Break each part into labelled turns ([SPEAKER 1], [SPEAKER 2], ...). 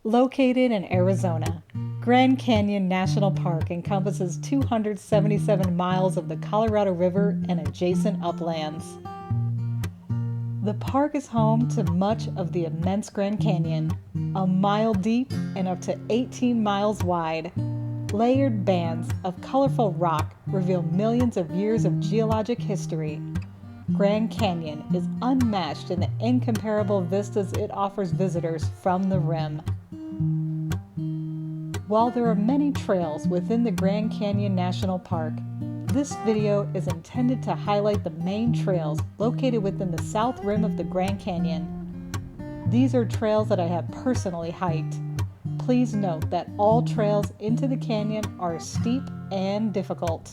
[SPEAKER 1] Located in Arizona, Grand Canyon National Park encompasses 277 miles of the Colorado River and adjacent uplands. The park is home to much of the immense Grand Canyon, a mile deep and up to 18 miles wide. Layered bands of colorful rock reveal millions of years of geologic history. Grand Canyon is unmatched in the incomparable vistas it offers visitors from the rim. While there are many trails within the Grand Canyon National Park, this video is intended to highlight the main trails located within the south rim of the Grand Canyon. These are trails that I have personally hiked. Please note that all trails into the canyon are steep and difficult.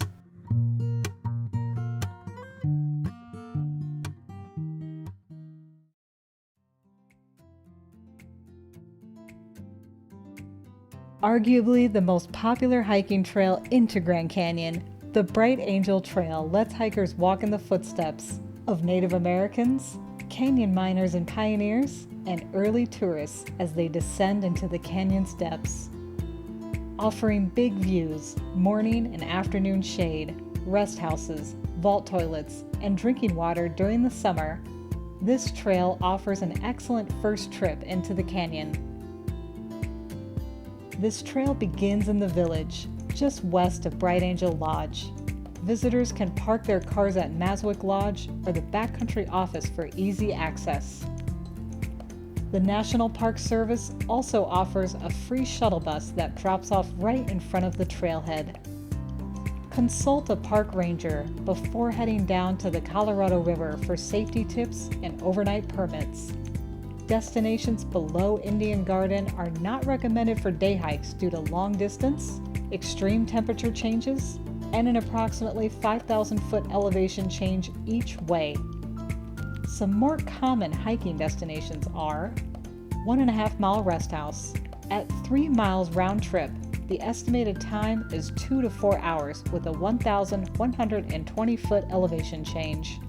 [SPEAKER 1] Arguably the most popular hiking trail into Grand Canyon, the Bright Angel Trail lets hikers walk in the footsteps of Native Americans, canyon miners and pioneers, and early tourists as they descend into the canyon's depths. Offering big views, morning and afternoon shade, rest houses, vault toilets, and drinking water during the summer, this trail offers an excellent first trip into the canyon. This trail begins in the village, just west of Bright Angel Lodge. Visitors can park their cars at Maswick Lodge or the backcountry office for easy access. The National Park Service also offers a free shuttle bus that drops off right in front of the trailhead. Consult a park ranger before heading down to the Colorado River for safety tips and overnight permits. Destinations below Indian Garden are not recommended for day hikes due to long distance, extreme temperature changes, and an approximately 5,000-foot elevation change each way. Some more common hiking destinations are 1.5 mile rest house. At 3 miles round trip, the estimated time is 2 to 4 hours with a 1,120-foot elevation change.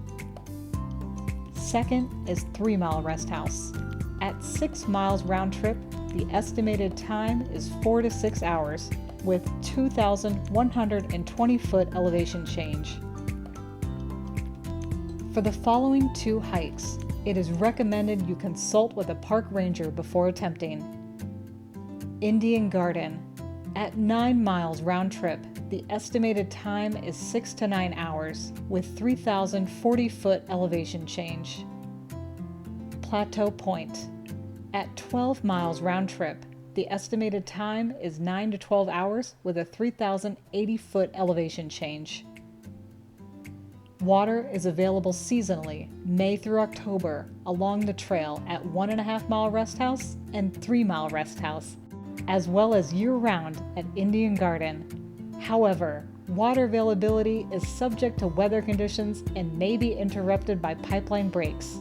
[SPEAKER 1] Second is 3 mile rest house. At 6 miles round trip, the estimated time is 4 to 6 hours with 2,120-foot elevation change. For the following 2 hikes, it is recommended you consult with a park ranger before attempting. Indian Garden. At 9 miles round trip, the estimated time is 6 to 9 hours with 3,040-foot elevation change. Plateau Point. At 12 miles round trip, the estimated time is 9 to 12 hours with a 3,080-foot elevation change. Water is available seasonally, May through October, along the trail at 1.5 mile rest house and 3 mile rest house, as well as year-round at Indian Garden. However, water availability is subject to weather conditions and may be interrupted by pipeline breaks.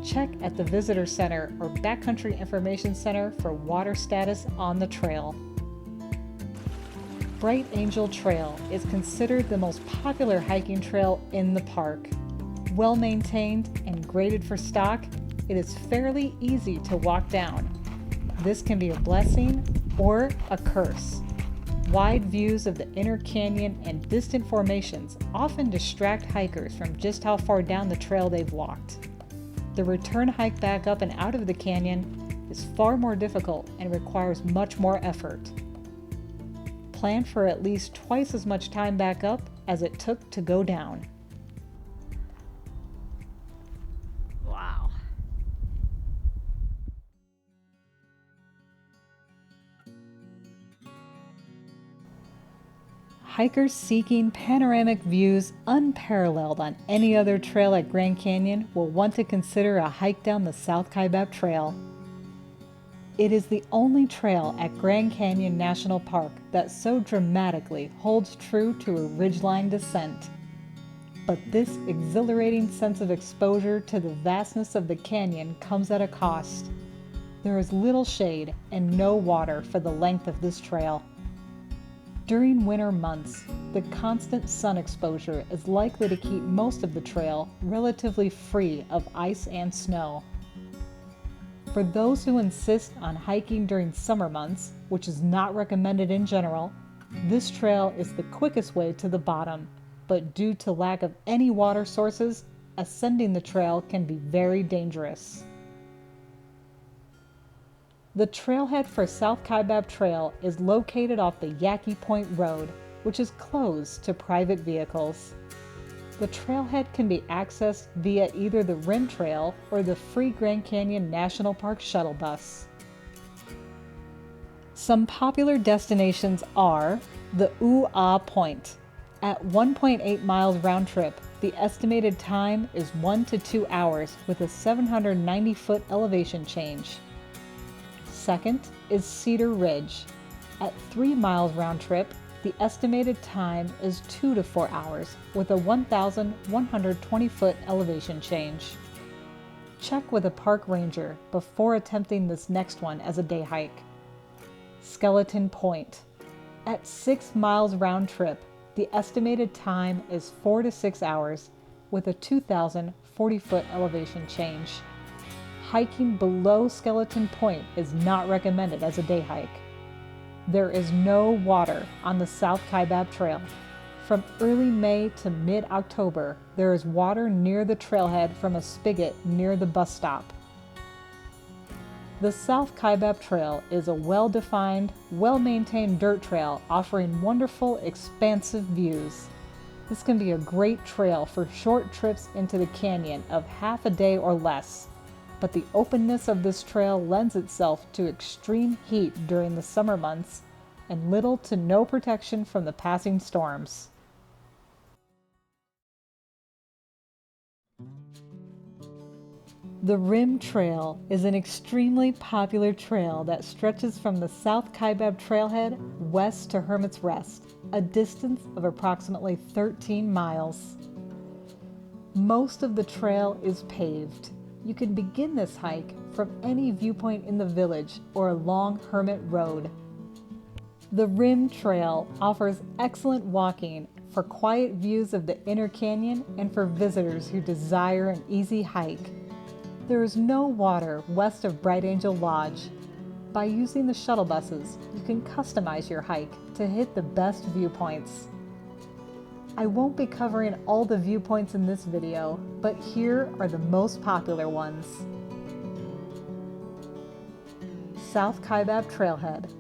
[SPEAKER 1] Check at the Visitor Center or Backcountry Information Center for water status on the trail. Bright Angel Trail is considered the most popular hiking trail in the park. Well maintained and graded for stock, it is fairly easy to walk down. This can be a blessing or a curse. Wide views of the inner canyon and distant formations often distract hikers from just how far down the trail they've walked. The return hike back up and out of the canyon is far more difficult and requires much more effort. Plan for at least twice as much time back up as it took to go down. Wow. Hikers seeking panoramic views unparalleled on any other trail at Grand Canyon will want to consider a hike down the South Kaibab Trail. It is the only trail at Grand Canyon National Park that so dramatically holds true to a ridgeline descent. But this exhilarating sense of exposure to the vastness of the canyon comes at a cost. There is little shade and no water for the length of this trail. During winter months, the constant sun exposure is likely to keep most of the trail relatively free of ice and snow. For those who insist on hiking during summer months, which is not recommended in general, this trail is the quickest way to the bottom, but due to lack of any water sources, ascending the trail can be very dangerous. The trailhead for South Kaibab Trail is located off the Yavapai Point Road, which is closed to private vehicles. The trailhead can be accessed via either the Rim Trail or the free Grand Canyon National Park shuttle bus. Some popular destinations are the Yavapai Point. At 1.8 miles round trip, the estimated time is 1 to 2 hours with a 790-foot elevation change. Second is Cedar Ridge. At 3 miles round trip, the estimated time is 2 to 4 hours with a 1,120-foot elevation change. Check with a park ranger before attempting this next one as a day hike. Skeleton Point. At 6 miles round trip, the estimated time is 4 to 6 hours with a 2,040-foot elevation change. Hiking below Skeleton Point is not recommended as a day hike. There is no water on the South Kaibab Trail. From early May to mid-October, there is water near the trailhead from a spigot near the bus stop. The South Kaibab Trail is a well-defined, well-maintained dirt trail offering wonderful, expansive views. This can be a great trail for short trips into the canyon of half a day or less, but the openness of this trail lends itself to extreme heat during the summer months and little to no protection from the passing storms. The Rim Trail is an extremely popular trail that stretches from the South Kaibab Trailhead west to Hermit's Rest, a distance of approximately 13 miles. Most of the trail is paved. You can begin this hike from any viewpoint in the village or along Hermit Road. The Rim Trail offers excellent walking for quiet views of the inner canyon and for visitors who desire an easy hike. There is no water west of Bright Angel Lodge. By using the shuttle buses, you can customize your hike to hit the best viewpoints. I won't be covering all the viewpoints in this video, but here are the most popular ones. South Kaibab Trailhead.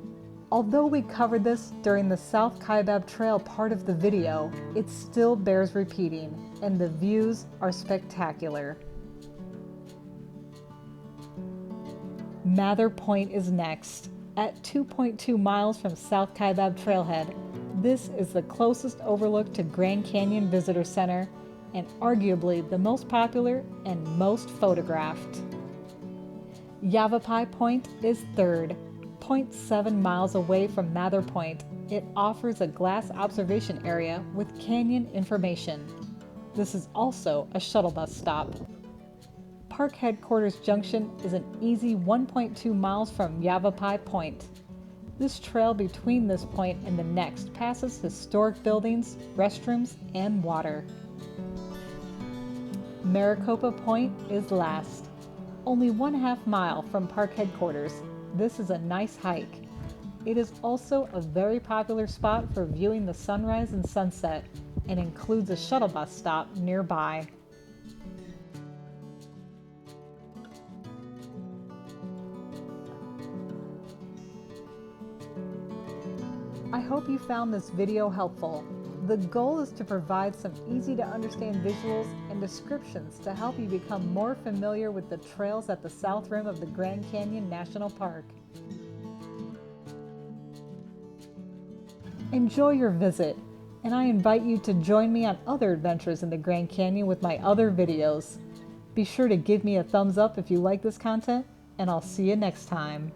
[SPEAKER 1] Although we covered this during the South Kaibab Trail part of the video, it still bears repeating, and the views are spectacular. Mather Point is next. At 2.2 miles from South Kaibab Trailhead, this is the closest overlook to Grand Canyon Visitor Center and arguably the most popular and most photographed. Yavapai Point is third. 0.7 miles away from Mather Point, it offers a glass observation area with canyon information. This is also a shuttle bus stop. Park Headquarters Junction is an easy 1.2 miles from Yavapai Point. This trail between this point and the next passes historic buildings, restrooms, and water. Maricopa Point is last. Only 1/2 mile from Park Headquarters, this is a nice hike. It is also a very popular spot for viewing the sunrise and sunset and includes a shuttle bus stop nearby. I hope you found this video helpful. The goal is to provide some easy to understand visuals and descriptions to help you become more familiar with the trails at the south rim of the Grand Canyon National Park. Enjoy your visit, and I invite you to join me on other adventures in the Grand Canyon with my other videos. Be sure to give me a thumbs up if you like this content, and I'll see you next time.